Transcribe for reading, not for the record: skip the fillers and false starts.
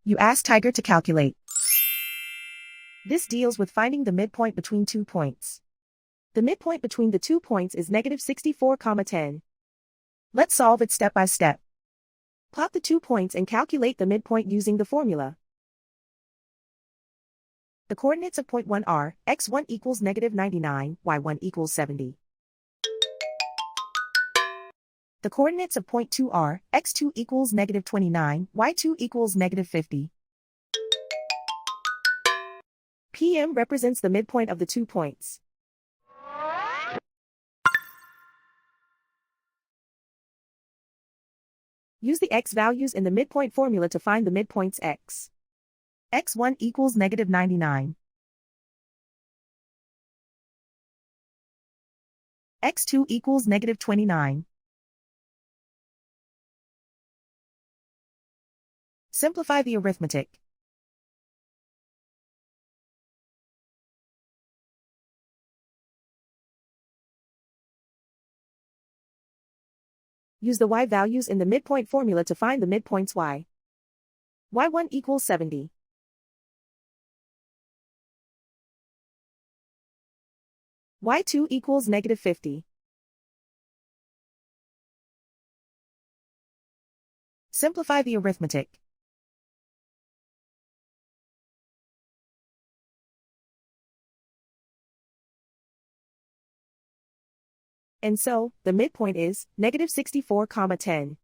You ask Tiger to calculate. This deals with finding the midpoint between 2 points. The midpoint between the 2 points is negative 64,10. Let's solve it step by step. Plot the 2 points and calculate the midpoint using the formula. The coordinates of point 1 are, x1 equals negative 99, y1 equals 70. The coordinates of point 2 are, x2 equals negative 29, y2 equals negative 50. PM represents the midpoint of the 2 points. Use the x values in the midpoint formula to find the midpoints x. x1 equals negative 99. x2 equals negative 29. Simplify the arithmetic. Use the y values in the midpoint formula to find the midpoints y. y1 equals 70. y2 equals negative 50. Simplify the arithmetic. And so, the midpoint is negative 64,10.